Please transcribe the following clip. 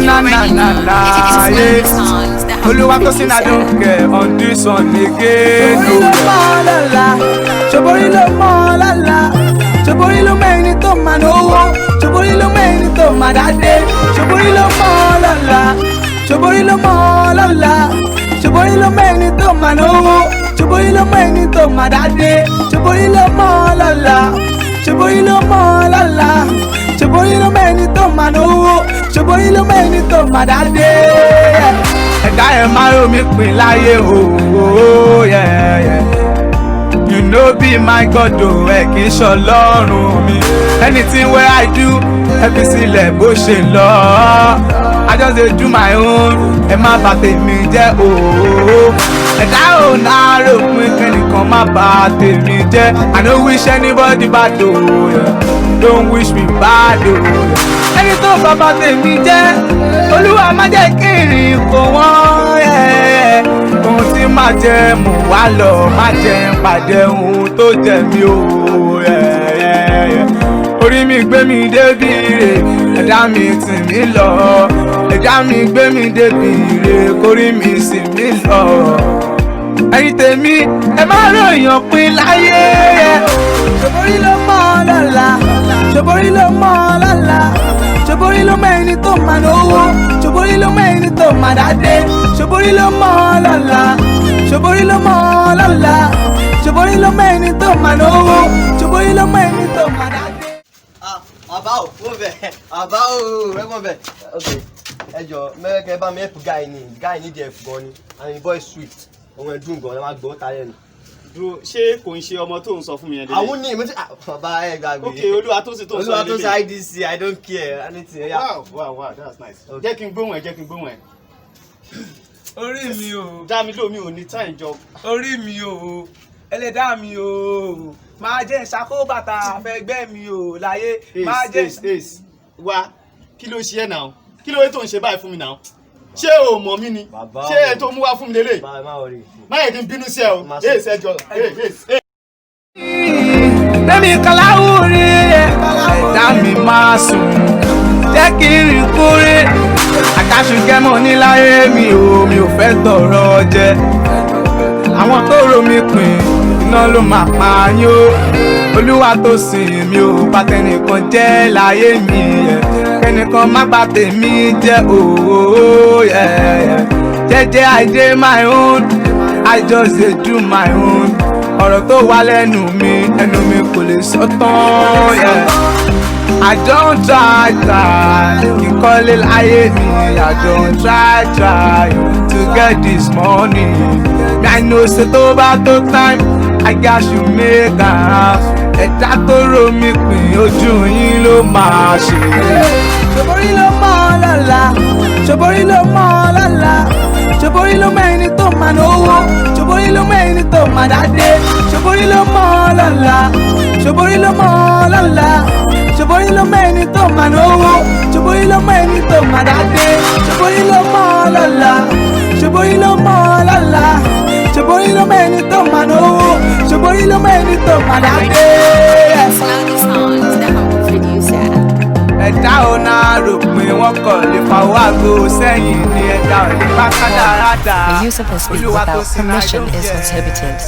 yeah. Oluwatosin, I don't care on this one again. Ṣòbórí ló mọ̀ lọ́la, ṣòbórí ló mẹ́ni tó máa náwó, ṣòbórí ló mẹ́ni tó máa dáadé, ṣòbórí ló mọ̀ lọ́la, ṣòbórí ló mọ̀ lọ́la, ṣòbórí ló mẹ́ni tó máa náwó, ṣòbórí ló mẹ́ni tó máa dáadé, ṣòbórí ló mọ̀ lọ́la, ṣòbórí ló mọ̀ lọ́la, ṣòbórí ló mẹ́ni tó máa náwó, ṣòbórí ló mẹ́ni tó máa dáadé. Ẹ̀dá ẹ̀ máa rò mí pín láyé o, yeah. You know be my God o, ẹ kì í ṣọlọ́run mi. Anything wey I do, ẹ fi sílẹ̀ bó ṣe lọ. I just dey do my own, ẹ má bà tèmi jẹ́ o. Ẹ̀dá ò náà rò pé kẹ́nìkan má bà tèmi jẹ́. I no wish anybody bad o, don't wish me bad o. Ẹni tó bá bà tèmi jẹ́, Olúwa má jẹ́ kí ìrìn kò wọ́n. Ohun tí máa jẹ mú wá lọ, má jẹ ń pàdé ohun tó jẹ mí o. Orí mi gbé mi débi ire, ẹ̀dá mi tì mí lọ. Ẹ̀dá mi gbé mi débi ire, kórí mi sì mí lọ. Ẹ̀yin tèmi, ẹ má ròyìn pín láyé. Ṣòbórí ló mọ̀ lọ́la, ṣòbórí ló mọ̀ lọ́la, ṣòbórí ló mẹ́ni tó máa náwó, ṣòbórí ló mẹ́ni tó máa dáadé, ṣòbórí ló mọ̀ lọ́la, ṣòbórí ló mọ̀ lọ́la, ṣòbórí ló mẹ́ni tó máa náwó, ṣòbórí ló mẹ́ni tó máa dáadé. Bàbá o, wọ́n bẹ̀, bàbá o, wọ́n bẹ̀. Ok, ẹ jọ mẹ́rẹ̀kẹ́ bá mi help guy ní díẹ̀ gan ni, and the boy sweet, ọmọ ẹ̀dùn gan, ẹ máa gbọ́ tayẹ ni. Dúró, ṣé kò ń ṣe ọmọ tó ń sọ fún mi yẹn délé? Àwọn ní ìmọ̀ tí bàbá ẹ gbàgbé. Ok, Olúwatósìn tó ń sọ Olúwatósìn IDC, I don't care anything. Wow, that's nice. Jẹ́ kí n gbóhùn ẹ̀. Orí mi o, Dá mi lómi ò ní time job. orí mi o, ẹlẹ́dàá mi o, máa jẹ́ ìṣàkóbàtà fẹ́gbẹ́ mi o láyé. Máa jẹ́ Ace, wá, kí ló ṣe ẹ́ náà? Kí ló dé tó ń ṣe báyìí fún mi náà? Ṣé o mọ̀ mí ni? Ṣé ẹ tó mú wá fún mi lélẹ̀? Má yẹ kí n bínú sí ẹ o. Ace ẹjọ. Bẹ́ẹ̀ni Kàláwùrí, ẹ̀dá mi máa sùn, jẹ́ kí n rìn kúrè. Àkàṣùkẹ́mọ̀ níláyé mi ò fẹ́ tọrọ jẹ. Àwọn tó rò mí pin, iná ló máa pa yín o. Olúwatósìn mi ò bá tẹnìkan jẹ́ láyé mi. Kẹ́nìkan má bà tèmi jẹ́ o. Jẹ́jẹ́ I dey my own, I just dey do my own. Ọ̀rọ̀ tó wà lẹ́nu mi, ẹnu mi kò lè sọ tán. I don't try ìkọ́lé láyé mi. I don't try to get this money. I know say tó bá tó time, I got you make am. Ẹ̀dá tó rò mí pin, ojú yín ló máa ṣe. Ṣòbórí ló mọ̀ lọ́la, ṣòbórí ló mọ̀ lọ́la, ṣòbórí ló mẹ́ni tó máa náwó, ṣòbórí ló mẹ́ni tó máa dáadé, ṣòbórí ló mọ̀ lọ́la, ṣòbórí ló mọ̀ lọ́la, ṣòbórí ló mẹ́ni tó máa náwó, ṣòbórí ló mẹ́ni tó máa dáadé, ṣòbórí ló mọ̀ lọ́la, ṣòbórí ló mọ̀ lọ́la, ṣòbórí ló mẹ́ni tó máa náwó, ṣòbórí ló mẹ́ni tó máa dáadé. Ẹ̀dá ò náà rò pé wọ́n kọ̀ lè fa owó àgbo sẹ́yìn ní ẹ̀dá ò lè bá kádàrá dà. The use of this speech without permission is prohibited.